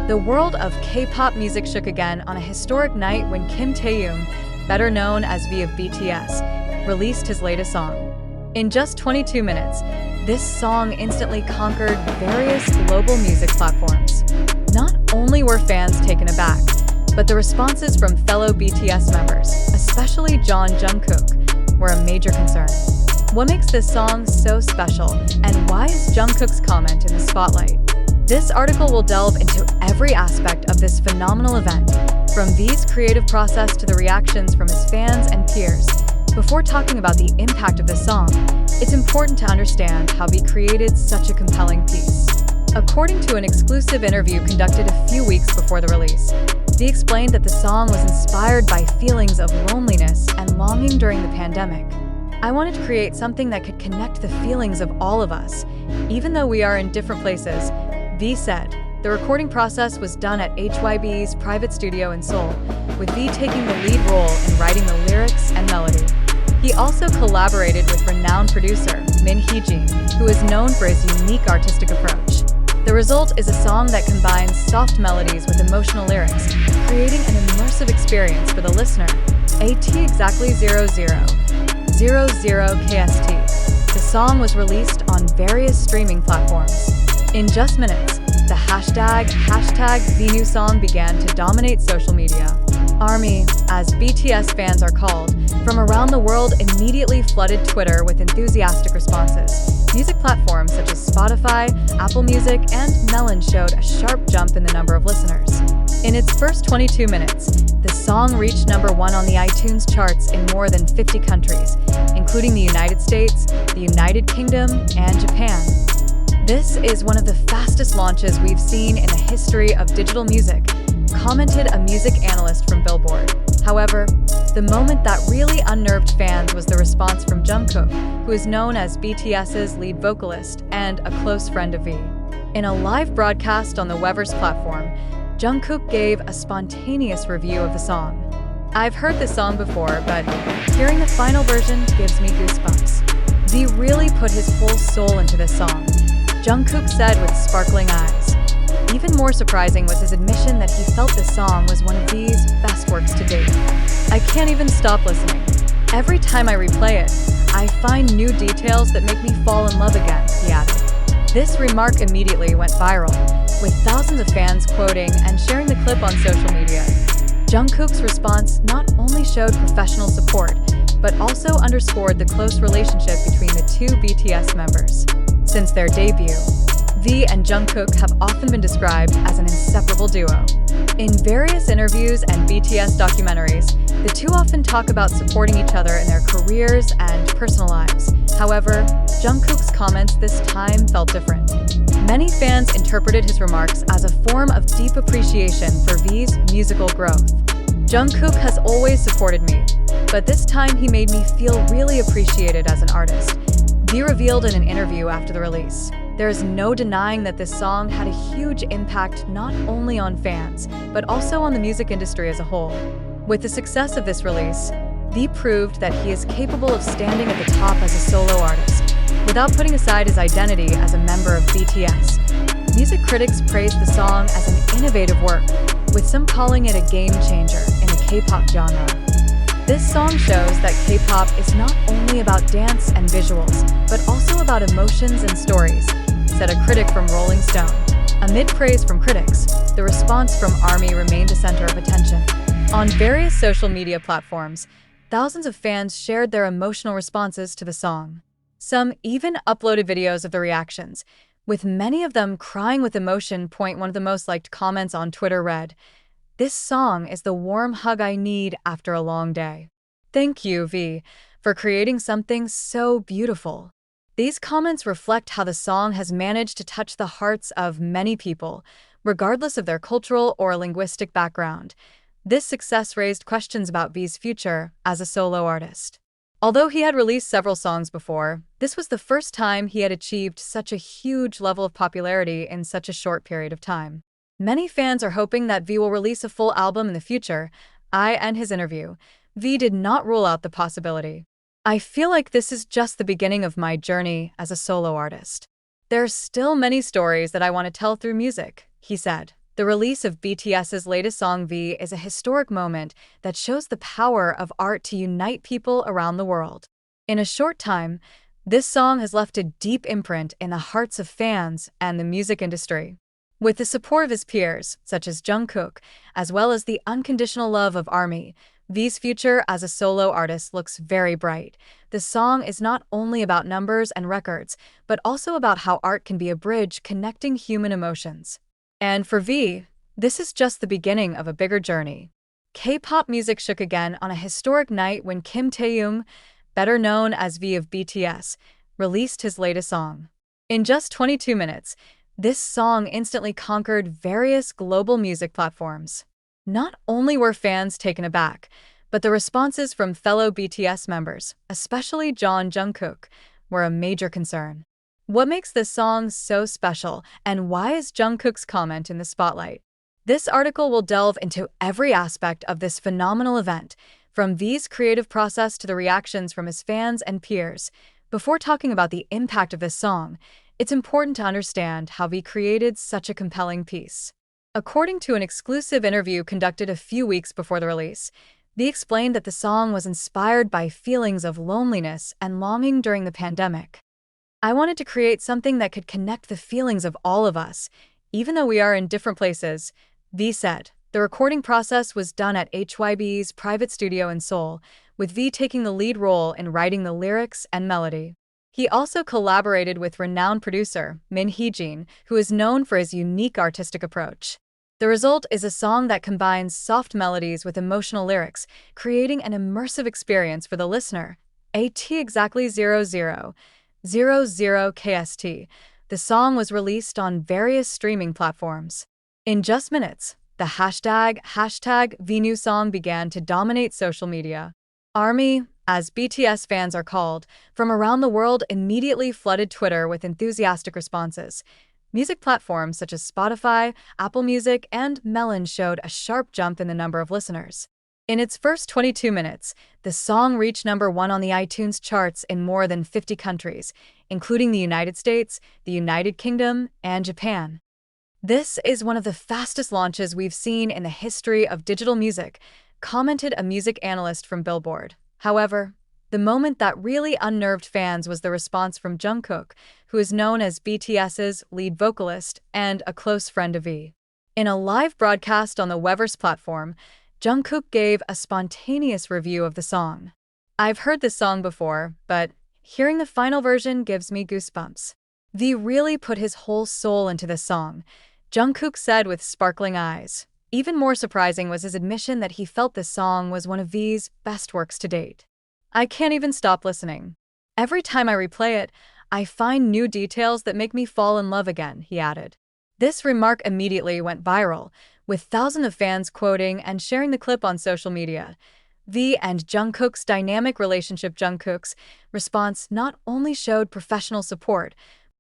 The world of K-pop music shook again on a historic night when Kim Taehyung, better known as V of BTS, released his latest song. In just 22 minutes, this song instantly conquered various global music platforms. Not only were fans taken aback, but the responses from fellow BTS members, especially Jungkook, were a major concern. What makes this song so special, and why is Jungkook's comment in the spotlight? This article will delve into every aspect of this phenomenal event, from V's creative process to the reactions from his fans and peers. Before talking about the impact of the song, it's important to understand how V created such a compelling piece. According to an exclusive interview conducted a few weeks before the release, V explained that the song was inspired by feelings of loneliness and longing during the pandemic. "I wanted to create something that could connect the feelings of all of us, even though we are in different places," V said. The recording process was done at HYB's private studio in Seoul, with V taking the lead role in writing the lyrics and melody. He also collaborated with renowned producer Min Hee-jin, who is known for his unique artistic approach. The result is a song that combines soft melodies with emotional lyrics, creating an immersive experience for the listener. AT exactly 0000 KST. The song was released on various streaming platforms. In just minutes, the hashtag #VNewSong began to dominate social media. ARMY, as BTS fans are called, from around the world immediately flooded Twitter with enthusiastic responses. Music platforms such as Spotify, Apple Music, and Melon showed a sharp jump in the number of listeners. In its first 22 minutes, the song reached #1 on the iTunes charts in more than 50 countries, including the United States, the United Kingdom, and Japan. This is one of the fastest launches we've seen in the history of digital music, commented a music analyst from Billboard. However, the moment that really unnerved fans was the response from Jungkook, who is known as BTS's lead vocalist and a close friend of V. In a live broadcast on the Weverse platform, Jungkook gave a spontaneous review of the song. "I've heard this song before, but hearing the final version gives me goosebumps. V really put his whole soul into this song," Jungkook said with sparkling eyes. Even more surprising was his admission that he felt this song was one of V's best works to date. "I can't even stop listening. Every time I replay it, I find new details that make me fall in love again," he added. This remark immediately went viral, with thousands of fans quoting and sharing the clip on social media. Jungkook's response not only showed professional support, but also underscored the close relationship between the two BTS members. Since their debut, V and Jungkook have often been described as an inseparable duo. In various interviews and BTS documentaries, the two often talk about supporting each other in their careers and personal lives. However, Jungkook's comments this time felt different. Many fans interpreted his remarks as a form of deep appreciation for V's musical growth. "Jungkook has always supported me, but this time he made me feel really appreciated as an artist," V revealed in an interview after the release. There is no denying that this song had a huge impact not only on fans, but also on the music industry as a whole. With the success of this release, V proved that he is capable of standing at the top as a solo artist, without putting aside his identity as a member of BTS. Music critics praised the song as an innovative work, with some calling it a game changer in the K-pop genre. This song shows that K-pop is not only about dance and visuals, but also about emotions and stories, said a critic from Rolling Stone. Amid praise from critics, the response from ARMY remained a center of attention. On various social media platforms, thousands of fans shared their emotional responses to the song. Some even uploaded videos of the reactions, with many of them crying with emotion. One of the most liked comments on Twitter read, "This song is the warm hug I need after a long day. Thank you, V, for creating something so beautiful." These comments reflect how the song has managed to touch the hearts of many people, regardless of their cultural or linguistic background. This success raised questions about V's future as a solo artist. Although he had released several songs before, this was the first time he had achieved such a huge level of popularity in such a short period of time. Many fans are hoping that V will release a full album in the future. In his interview, V did not rule out the possibility. "I feel like this is just the beginning of my journey as a solo artist. There are still many stories that I want to tell through music," he said. The release of BTS's latest song V is a historic moment that shows the power of art to unite people around the world. In a short time, this song has left a deep imprint in the hearts of fans and the music industry. With the support of his peers, such as Jungkook, as well as the unconditional love of ARMY, V's future as a solo artist looks very bright. The song is not only about numbers and records, but also about how art can be a bridge connecting human emotions. And for V, this is just the beginning of a bigger journey. K-pop music shook again on a historic night when Taehyung, better known as V of BTS, released his latest song. In just 22 minutes, this song instantly conquered various global music platforms. Not only were fans taken aback, but the responses from fellow BTS members, especially Jungkook, were a major concern. What makes this song so special, and why is Jungkook's comment in the spotlight? This article will delve into every aspect of this phenomenal event, from V's creative process to the reactions from his fans and peers. Before talking about the impact of this song, it's important to understand how V created such a compelling piece. According to an exclusive interview conducted a few weeks before the release, V explained that the song was inspired by feelings of loneliness and longing during the pandemic. "I wanted to create something that could connect the feelings of all of us, even though we are in different places," V said. The recording process was done at HYB's private studio in Seoul, with V taking the lead role in writing the lyrics and melody. He also collaborated with renowned producer Min Hee-jin, who is known for his unique artistic approach. The result is a song that combines soft melodies with emotional lyrics, creating an immersive experience for the listener. At exactly 0000 KST, the song was released on various streaming platforms. In just minutes, the hashtag #VNew song began to dominate social media. ARMY, as BTS fans are called, from around the world immediately flooded Twitter with enthusiastic responses. Music platforms such as Spotify, Apple Music, and Melon showed a sharp jump in the number of listeners. In its first 22 minutes, the song reached #1 on the iTunes charts in more than 50 countries, including the United States, the United Kingdom, and Japan. "This is one of the fastest launches we've seen in the history of digital music," commented a music analyst from Billboard. However, the moment that really unnerved fans was the response from Jungkook, who is known as BTS's lead vocalist and a close friend of V. In a live broadcast on the Weverse platform, Jungkook gave a spontaneous review of the song. "I've heard this song before, but hearing the final version gives me goosebumps. V really put his whole soul into this song," Jungkook said with sparkling eyes. Even more surprising was his admission that he felt this song was one of V's best works to date. "I can't even stop listening. Every time I replay it, I find new details that make me fall in love again," he added. This remark immediately went viral, with thousands of fans quoting and sharing the clip on social media. V and Jungkook's dynamic relationship. Jungkook's response not only showed professional support,